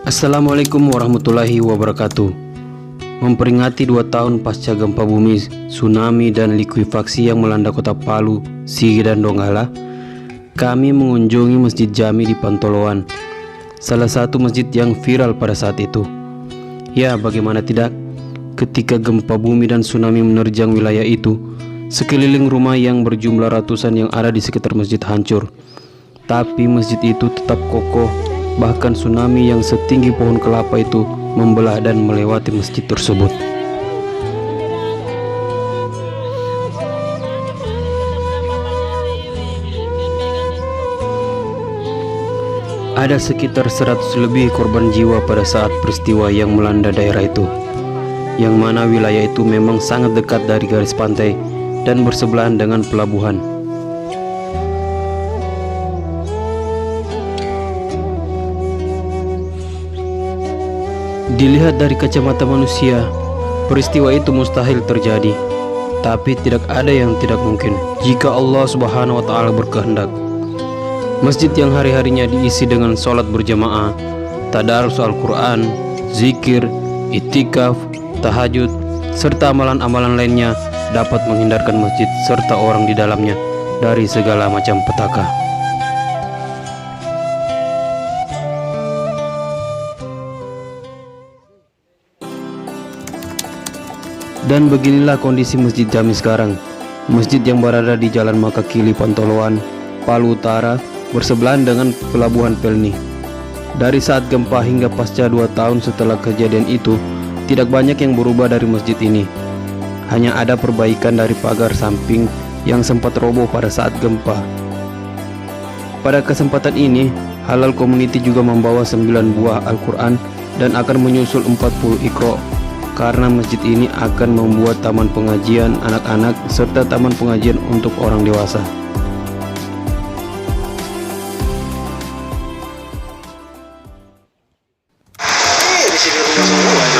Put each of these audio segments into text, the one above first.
Assalamualaikum warahmatullahi wabarakatuh. Memperingati 2 tahun pasca gempa bumi, tsunami, dan likuifaksi yang melanda kota Palu, Sigi, dan Donggala, kami mengunjungi Masjid Jami di Pantoloan, salah satu masjid yang viral pada saat itu. Ya, bagaimana tidak, ketika gempa bumi dan tsunami menerjang wilayah itu, sekeliling rumah yang berjumlah ratusan yang ada di sekitar masjid hancur. Tapi masjid itu tetap kokoh. Bahkan tsunami yang setinggi pohon kelapa itu membelah dan melewati masjid tersebut. Ada sekitar 100 lebih korban jiwa pada saat peristiwa yang melanda daerah itu, yang mana wilayah itu memang sangat dekat dari garis pantai dan bersebelahan dengan pelabuhan. Dilihat dari kacamata manusia, peristiwa itu mustahil terjadi. Tapi tidak ada yang tidak mungkin jika Allah Subhanahu wa Ta'ala berkehendak. Masjid yang hari-harinya diisi dengan sholat berjamaah, tadarus Al-Quran, zikir, itikaf, tahajud, serta amalan-amalan lainnya dapat menghindarkan masjid serta orang di dalamnya dari segala macam petaka. Dan beginilah kondisi Masjid Jami sekarang. Masjid yang berada di Jalan Makakili, Pantoloan, Palu Utara, bersebelahan dengan Pelabuhan Pelni. Dari saat gempa hingga pasca 2 tahun setelah kejadian itu, tidak banyak yang berubah dari masjid ini. Hanya ada perbaikan dari pagar samping yang sempat roboh pada saat gempa. Pada kesempatan ini, Halal Community juga membawa 9 buah Al-Quran dan akan menyusul 40 Iqra, karena masjid ini akan membuat taman pengajian anak-anak serta taman pengajian untuk orang dewasa. Di sini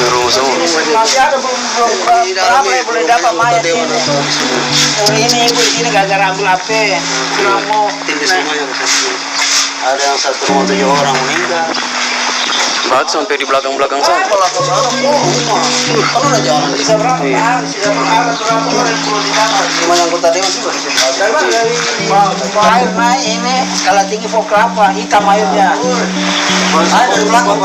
rumah semua. Masih ada berapa yang boleh dapat mayat ini? Ini ibu di sini gara-gara ambil HP. Ada yang 1,7 orang meninggal. Bahkan sampai di belakang-belakang sana. Kalau udah jalan bisa berapa? Bisa berapa? Cuma yang kota Dewa juga. Air naik ini skala tinggi pohon kelapa, hitam airnya. Air dari belakang.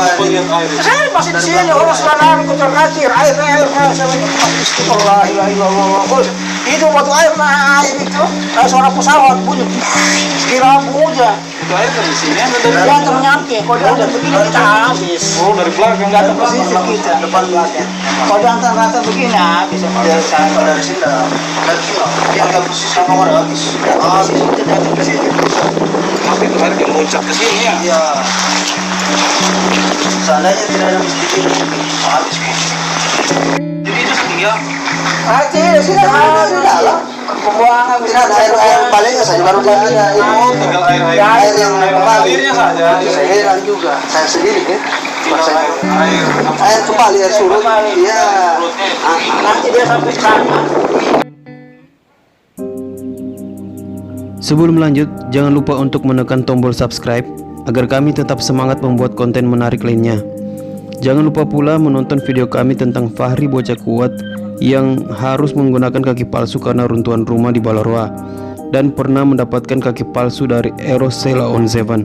Saya masih di sini orang selama kotor kacir, air. Astagfirullahaladzim. Itu waktu air naik itu, suara pesawat bunyi. Kira hujan. Itu air dari sini atau dari Dia ternyampe, kalau dia udah begini kita habis. Oh, dari belakang. Nggak tersisi kita, depan belakang. Kalau dia antar rata begini habis. Dari sini dia agak posisi sama orang habis. Tapi itu air yang loncat ke sini ya? Iya. Seandainya tidak ada masjid ini, habis. Jadi itu setinggi Tidak, sudah ada di dalam. Pembuangan bisa ada air baliknya saja baru jadi. Oh, tinggal air yang alirnya saja. Saya heran juga, saya sendiri kan. Air kembali, air surut. Iya. Nanti dia sampai sana. Sebelum lanjut, jangan lupa untuk menekan tombol subscribe agar kami tetap semangat membuat konten menarik lainnya. Jangan lupa pula menonton video kami tentang Fahri bocah kuat yang harus menggunakan kaki palsu karena runtuhan rumah di Balaroa dan pernah mendapatkan kaki palsu dari Eros Sela on Seven.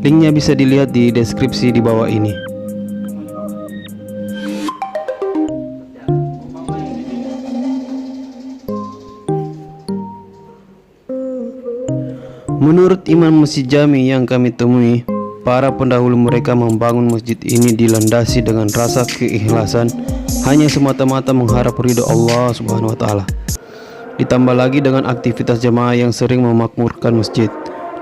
Linknya bisa dilihat di deskripsi di bawah ini. Menurut Imam Masjid Jami yang kami temui, para pendahulu mereka membangun masjid ini dilandasi dengan rasa keikhlasan, hanya semata-mata mengharap ridho Allah Subhanahu wa Ta'ala. Ditambah lagi dengan aktivitas jamaah yang sering memakmurkan masjid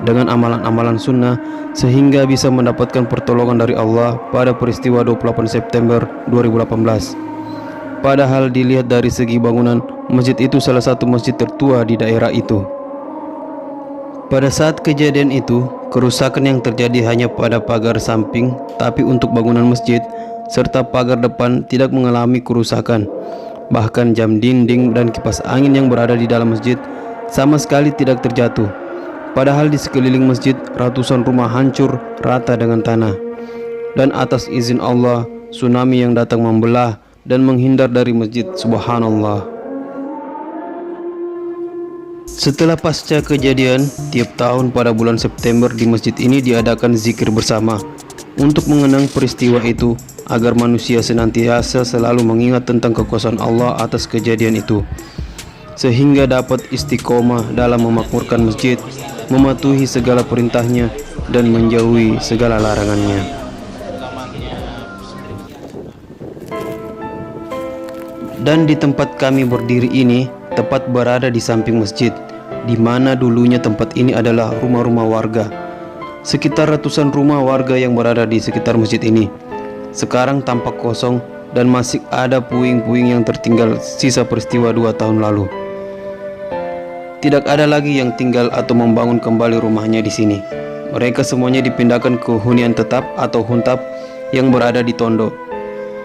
dengan amalan-amalan sunnah, sehingga bisa mendapatkan pertolongan dari Allah pada peristiwa 28 September 2018. Padahal dilihat dari segi bangunan, masjid itu salah satu masjid tertua di daerah itu. Pada saat kejadian itu, kerusakan yang terjadi hanya pada pagar samping, tapi untuk bangunan masjid serta pagar depan tidak mengalami kerusakan. Bahkan jam dinding dan kipas angin yang berada di dalam masjid sama sekali tidak terjatuh. Padahal di sekeliling masjid ratusan rumah hancur rata dengan tanah. dan atas izin Allah, tsunami yang datang membelah dan menghindar dari masjid. Subhanallah. Setelah pasca kejadian, tiap tahun pada bulan September di masjid ini diadakan zikir bersama untuk mengenang peristiwa itu, agar manusia senantiasa selalu mengingat tentang kekuasaan Allah atas kejadian itu, sehingga dapat istiqomah dalam memakmurkan masjid, mematuhi segala perintahnya, dan menjauhi segala larangannya. Dan di tempat kami berdiri ini tepat berada di samping masjid, di mana dulunya tempat ini adalah rumah-rumah warga. Sekitar ratusan rumah warga yang berada di sekitar masjid ini sekarang tampak kosong dan masih ada puing-puing yang tertinggal sisa peristiwa 2 tahun lalu. Tidak ada lagi yang tinggal atau membangun kembali rumahnya di sini. Mereka semuanya dipindahkan ke hunian tetap atau huntap yang berada di Tondo.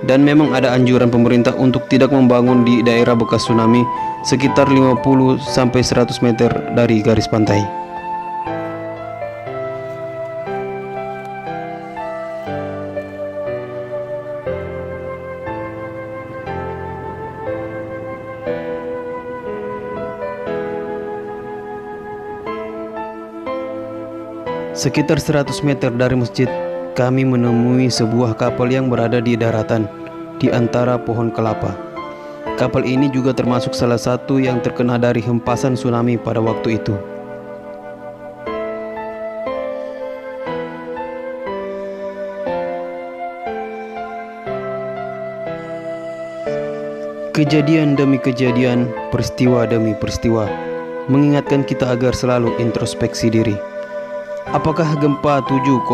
Dan memang ada anjuran pemerintah untuk tidak membangun di daerah bekas tsunami sekitar 50-100 meter dari garis pantai. Sekitar 100 meter dari masjid, kami menemui sebuah kapal yang berada di daratan di antara pohon kelapa. Kapal ini juga termasuk salah satu yang terkena dari hempasan tsunami pada waktu itu. Kejadian demi kejadian, peristiwa demi peristiwa, mengingatkan kita agar selalu introspeksi diri. Apakah gempa 7,4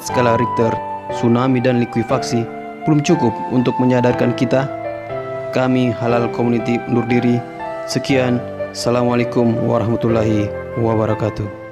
skala Richter, tsunami dan likuifaksi belum cukup untuk menyadarkan kita? Kami Halal Community undur diri. Sekian. Assalamualaikum warahmatullahi wabarakatuh.